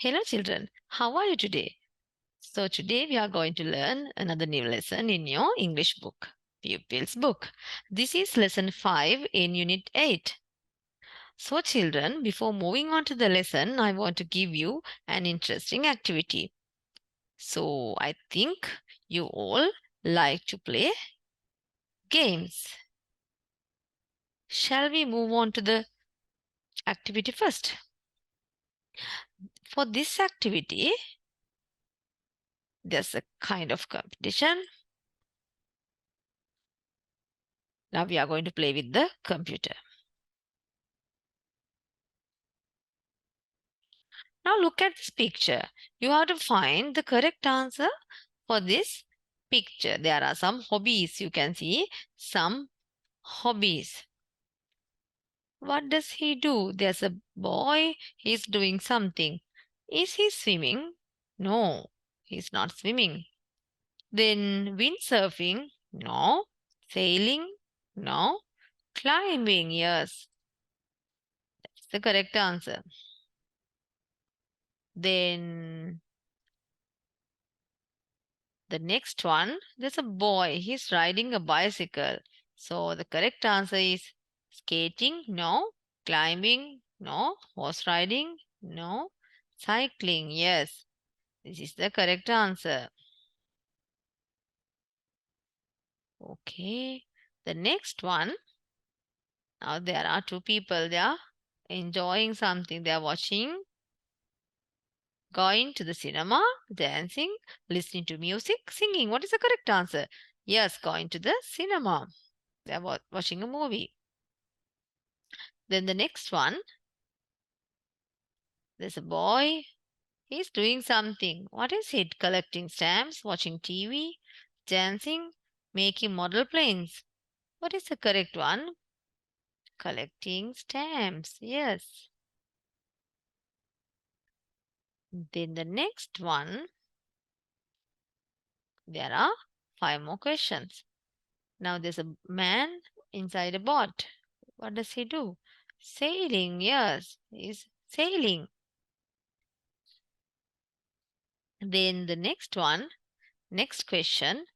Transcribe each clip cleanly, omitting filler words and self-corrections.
Hello children, how are you today? So today we are going to learn another new lesson in your English book, Pupils book. This is lesson 5 in unit 8. So children, before moving on to the lesson, I want to give you an interesting activity. So I think you all like to play games. Shall we move on to the activity first? For this activity, there's a kind of competition. Now we are going to play with the computer. Now look at this picture. You have to find the correct answer for this picture. There are some hobbies. You can see some hobbies. What does he do? There's a boy. He's doing something. Is he swimming? No, he's not swimming. Then windsurfing? No. Sailing? No. Climbing? Yes. That's the correct answer. Then the next one, there's a boy. He's riding a bicycle. So the correct answer is skating, no. Climbing, no. Horse riding, no. Cycling, yes. This is the correct answer. Okay. The next one, now there are two people. They are enjoying something. They are watching, going to the cinema, dancing, listening to music, singing. What is the correct answer? Yes, going to the cinema. They are watching a movie. Then the next one, there's a boy. He's doing something. What is it? Collecting stamps, watching TV, dancing, making model planes. What is the correct one? Collecting stamps. Yes. Then the next one, there are 5 more questions. Now there's a man inside a boat. What does he do? Sailing. Yes, he's sailing. Then the next one, next question.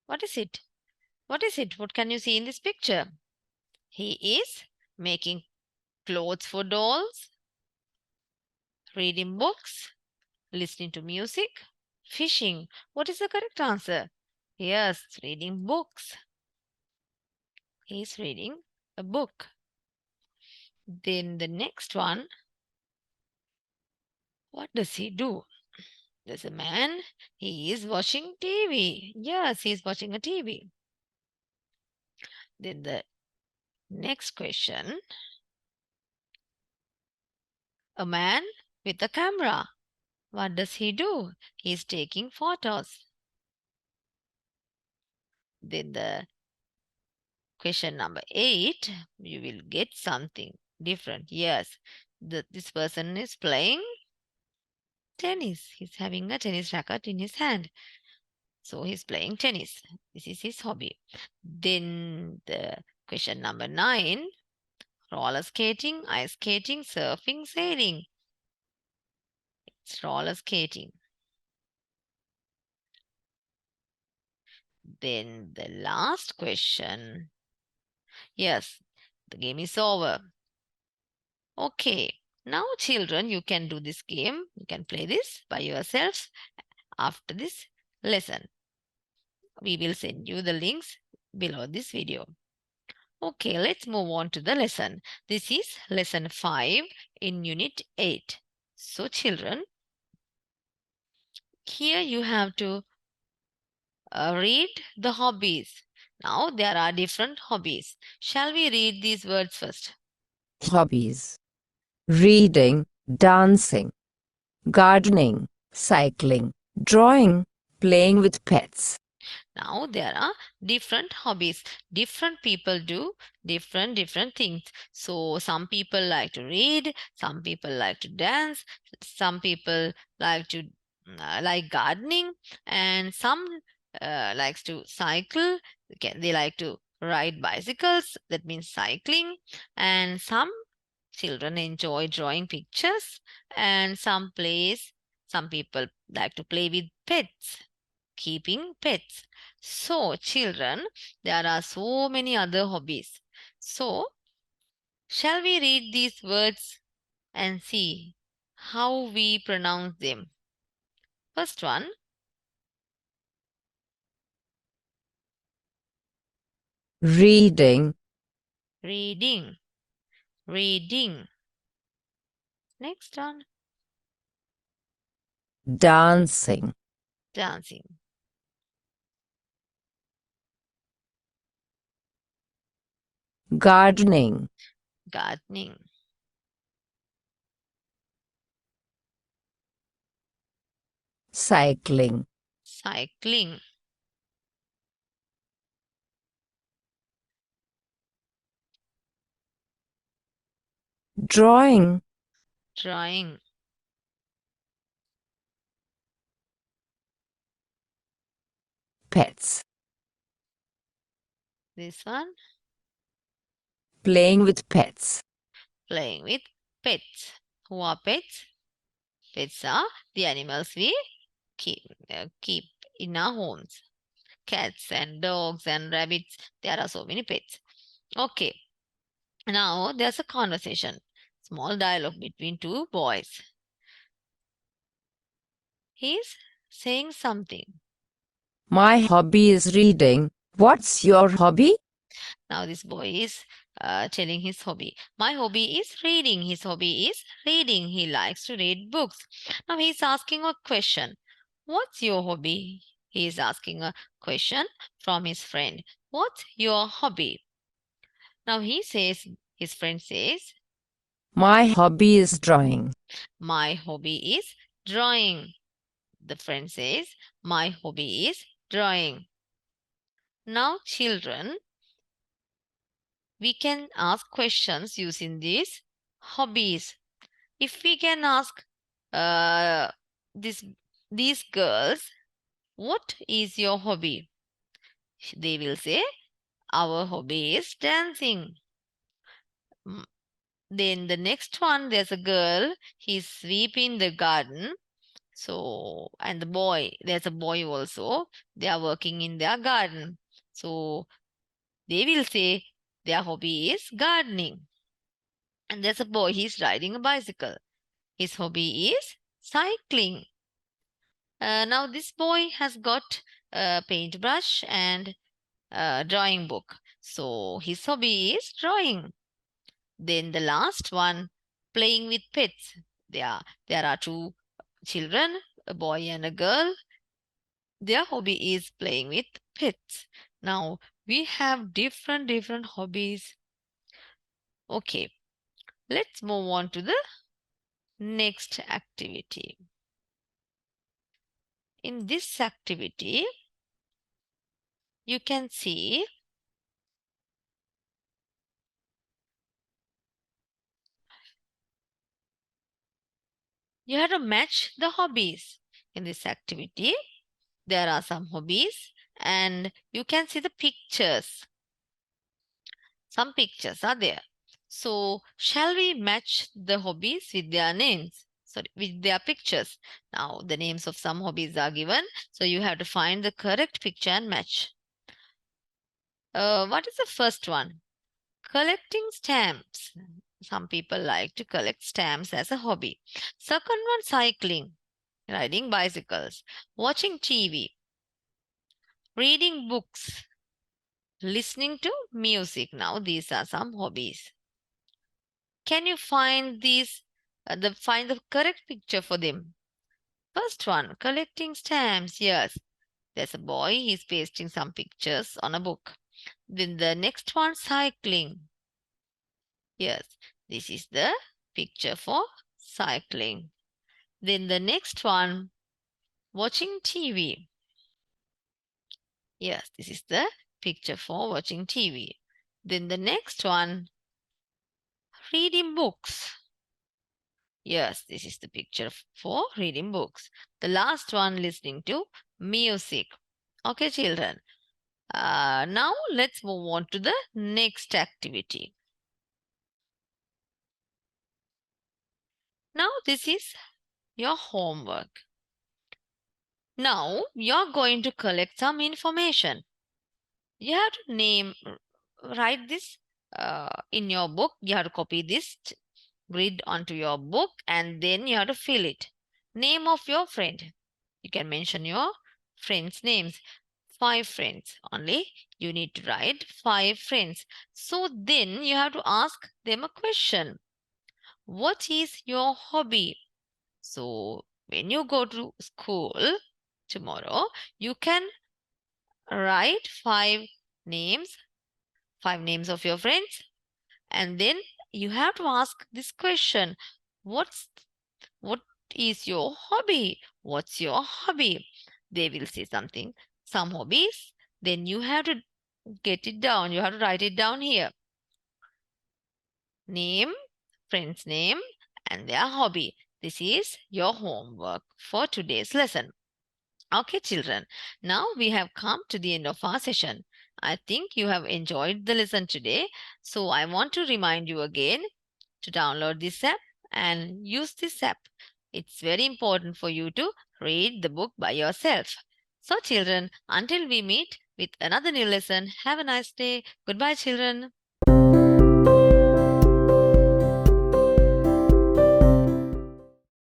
What is it? What is it? What can you see in this picture? He is making clothes for dolls, reading books, listening to music, fishing. What is the correct answer? Yes, reading books. He's reading a book. Then the next one, what does he do? There's a man, he is watching TV. Yes, he's watching a TV. Then the next question, a man with a camera. What does he do? He's taking photos. Then the question number 8, you will get something different. Yes, this person is playing tennis. He's having a tennis racket in his hand. So he's playing tennis. This is his hobby. Then the question number 9, roller skating, ice skating, surfing, sailing. It's roller skating. Then the last question. Yes, the game is over. Okay, now children, you can do this game. You can play this by yourselves after this lesson. We will send you the links below this video. Okay, let's move on to the lesson. This is lesson 5 in unit 8. So children, here you have to read the hobbies. Now there are different hobbies. Shall we read these words first? Hobbies: reading, dancing, gardening, cycling, drawing, playing with pets. Now there are different hobbies. Different people do different things. So some people like to read, some people like to dance, some people like to like gardening, and some likes to cycle. They like to ride bicycles. That means cycling, and some Children enjoy drawing pictures, and some people like to play with pets, keeping pets. So, children, there are so many other hobbies. So, shall we read these words and see how we pronounce them? First one, reading, reading, reading. Next one, dancing, dancing, gardening, gardening, cycling, cycling, drawing, drawing, pets, this one, playing with pets, playing with pets. Who are pets? Pets are the animals we keep in our homes. Cats and dogs and rabbits. There are so many pets. Okay. Now there's a conversation. Small dialogue between two boys. He's saying something. my hobby is reading. What's your hobby? Now this boy is telling his hobby. My hobby is reading. His hobby is reading. He likes to read books. Now he's asking a question. What's your hobby? He is asking a question from his friend. What's your hobby? Now his friend says, My hobby is drawing. my hobby is drawing. The friend says, my hobby is drawing. Now, children, we can ask questions using these hobbies. If we can ask uh, this, these girls, what is your hobby? They will say, our hobby is dancing. Mm, then the next one, there's a girl, he's sweeping the garden. So, and the boy, there's a boy also, they are working in their garden. So, they will say their hobby is gardening. And there's a boy, he's riding a bicycle. His hobby is cycling. Now, this boy has got a paintbrush and a drawing book. So, his hobby is drawing. Then the last one, playing with pets. There are two children, a boy and a girl. Their hobby is playing with pets. Now, we have different hobbies. Okay, let's move on to the next activity. In this activity, you can see you have to match the hobbies. In this activity, there are some hobbies and you can see the pictures. Some pictures are there. So, shall we match the hobbies with their names? Sorry, with their pictures. Now, the names of some hobbies are given. So, you have to find the correct picture and match. What is the first one? Collecting stamps. Some people like to collect stamps as a hobby. Second one, cycling, riding bicycles, watching TV, reading books, listening to music. Now, these are some hobbies. Can you find find the correct picture for them? First one, collecting stamps. Yes, there's a boy, he's pasting some pictures on a book. Then the next one, cycling. Yes, this is the picture for cycling. Then the next one, watching TV. Yes, this is the picture for watching TV. Then the next one, reading books. Yes, this is the picture for reading books. The last one, listening to music. Okay, children. Now let's move on to the next activity. Now this is your homework. Now you're going to collect some information. You have to write this in your book. You have to copy this grid onto your book and then you have to fill it. Name of your friend. You can mention your friends' names. 5 friends only. You need to write 5 friends. So then you have to ask them a question. What is your hobby? So when you go to school tomorrow, you can write 5 names of your friends, and then you have to ask this question. What's what is your hobby? What's your hobby? They will say something, some hobbies. Then you have to get it down. You have to write it down here. Name, friend's name, and their hobby. This is your homework for today's lesson. Okay, children, now we have come to the end of our session. I think you have enjoyed the lesson today. So I want to remind you again to download this app and use this app. It's very important for you to read the book by yourself. So, children, until we meet with another new lesson, have a nice day. Goodbye, children.